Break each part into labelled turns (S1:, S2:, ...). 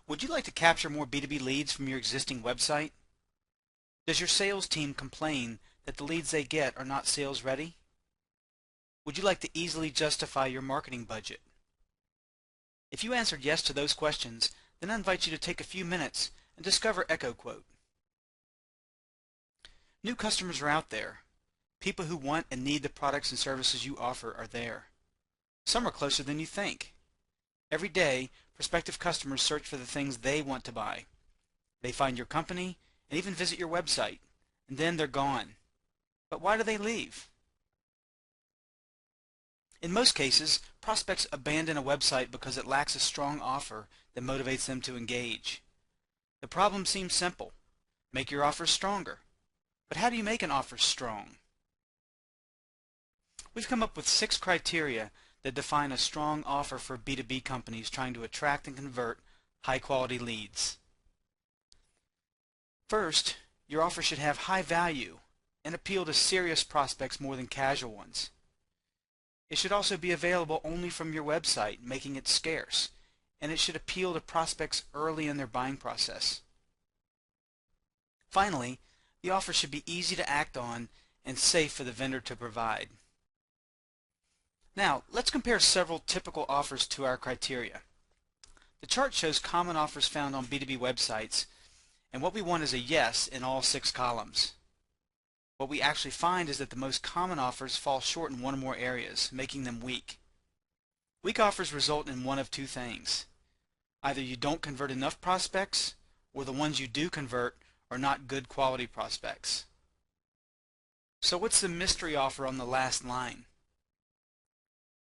S1: Would you like to capture more B2B leads from your existing website? Does your sales team complain that the leads they get are not sales ready? Would you like to easily justify your marketing budget? If you answered yes to those questions, then I invite you to take a few minutes and discover EchoQuote. New customers are out there. People who want and need the products and services you offer are there. Some are closer than you think. Every day, prospective customers search for the things they want to buy. They find your company and even visit your website, and then they're gone. But why do they leave? In most cases, prospects abandon a website because it lacks a strong offer that motivates them to engage. The problem seems simple. Make your offers stronger. But how do you make an offer strong? We've come up with 6 criteria that define a strong offer for B2B companies trying to attract and convert high-quality leads. First, your offer should have high value and appeal to serious prospects more than casual ones. It should also be available only from your website, making it scarce, and it should appeal to prospects early in their buying process. Finally, the offer should be easy to act on and safe for the vendor to provide. Now, let's compare several typical offers to our criteria. The chart shows common offers found on B2B websites, and what we want is a yes in all 6 columns. What we actually find is that the most common offers fall short in one or more areas, making them weak. Weak offers result in one of 2 things. Either you don't convert enough prospects, or the ones you do convert are not good quality prospects. So what's the mystery offer on the last line?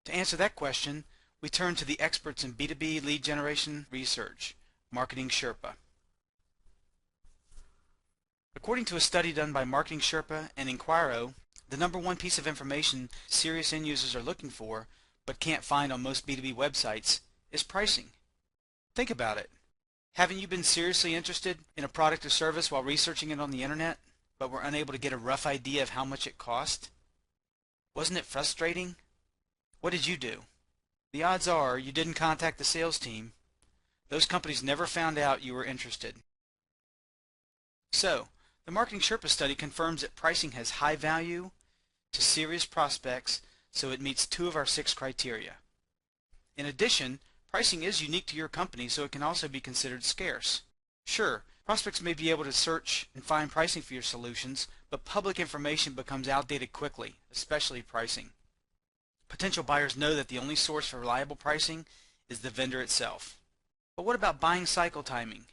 S1: To answer that question, we turn to the experts in B2B lead generation research, Marketing Sherpa. According to a study done by Marketing Sherpa and Inquiro, the #1 piece of information serious end users are looking for but can't find on most B2B websites is pricing. Think about it. Haven't you been seriously interested in a product or service while researching it on the internet, but were unable to get a rough idea of how much it cost? Wasn't it frustrating? What did you do? The odds are you didn't contact the sales team. Those companies never found out you were interested. So, the Marketing Sherpa study confirms that pricing has high value to serious prospects, so it meets 2 of our 6 criteria. In addition, pricing is unique to your company, so it can also be considered scarce. Sure, prospects may be able to search and find pricing for your solutions, but public information becomes outdated quickly, especially pricing. Potential buyers know that the only source for reliable pricing is the vendor itself. But what about buying cycle timing?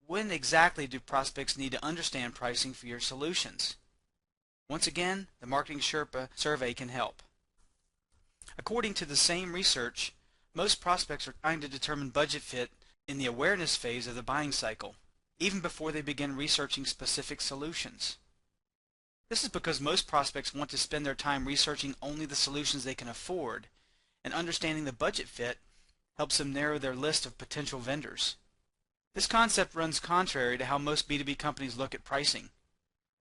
S1: When exactly do prospects need to understand pricing for your solutions? Once again, the Marketing Sherpa survey can help. According to the same research, most prospects are trying to determine budget fit in the awareness phase of the buying cycle, even before they begin researching specific solutions. This is because most prospects want to spend their time researching only the solutions they can afford, and understanding the budget fit helps them narrow their list of potential vendors. This concept runs contrary to how most B2B companies look at pricing.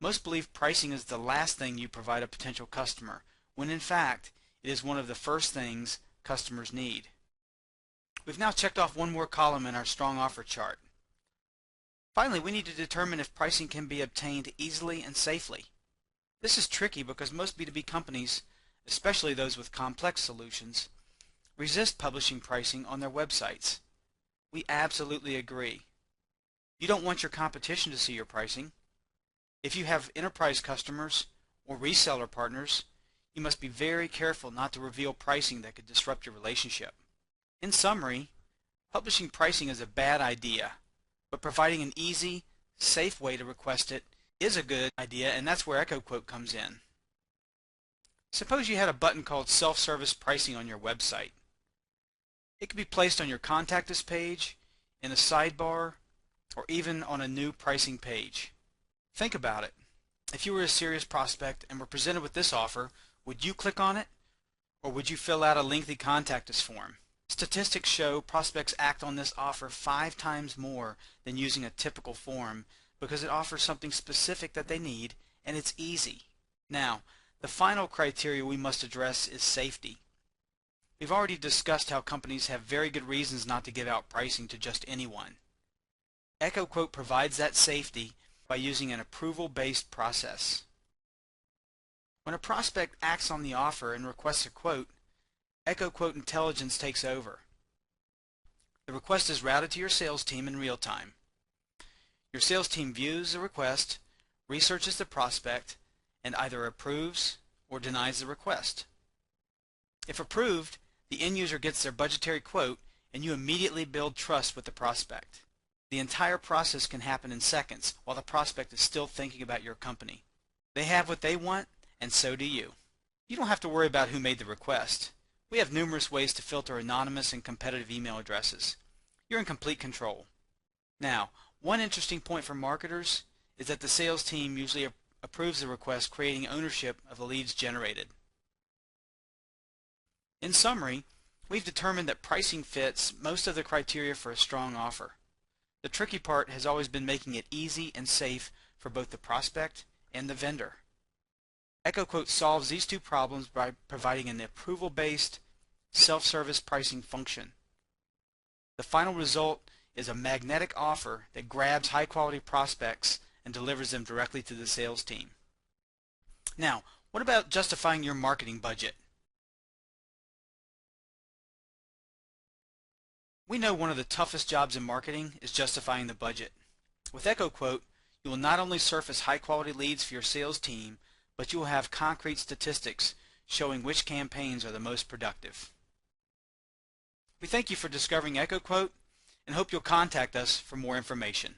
S1: Most believe pricing is the last thing you provide a potential customer, when in fact, it is one of the first things customers need. We've now checked off one more column in our strong offer chart. Finally, we need to determine if pricing can be obtained easily and safely. This is tricky because most B2B companies, especially those with complex solutions, resist publishing pricing on their websites. We absolutely agree. You don't want your competition to see your pricing. If you have enterprise customers or reseller partners, you must be very careful not to reveal pricing that could disrupt your relationship. In summary, publishing pricing is a bad idea, but providing an easy, safe way to request it is a good idea, and that's where EchoQuote comes in. Suppose you had a button called Self-Service Pricing on your website. It could be placed on your Contact Us page, in a sidebar, or even on a new pricing page. Think about it. If you were a serious prospect and were presented with this offer, would you click on it, or would you fill out a lengthy Contact Us form? Statistics show prospects act on this offer 5 times more than using a typical form because it offers something specific that they need and it's easy. Now, the final criteria we must address is safety. We've already discussed how companies have very good reasons not to give out pricing to just anyone. EchoQuote provides that safety by using an approval-based process. When a prospect acts on the offer and requests a quote, EchoQuote intelligence takes over. The request is routed to your sales team in real time. Your sales team views the request, researches the prospect, and either approves or denies the request. If approved, the end user gets their budgetary quote and you immediately build trust with the prospect. The entire process can happen in seconds while the prospect is still thinking about your company. They have what they want, and so do you. You don't have to worry about who made the request. We have numerous ways to filter anonymous and competitive email addresses. You're in complete control. Now, one interesting point for marketers is that the sales team usually approves the request, creating ownership of the leads generated. In summary, we've determined that pricing fits most of the criteria for a strong offer. The tricky part has always been making it easy and safe for both the prospect and the vendor. EchoQuote solves these two problems by providing an approval-based, self-service pricing function. The final result is a magnetic offer that grabs high-quality prospects and delivers them directly to the sales team. Now, what about justifying your marketing budget? We know one of the toughest jobs in marketing is justifying the budget. With EchoQuote, you will not only surface high-quality leads for your sales team, but you will have concrete statistics showing which campaigns are the most productive. We thank you for discovering EchoQuote and hope you'll contact us for more information.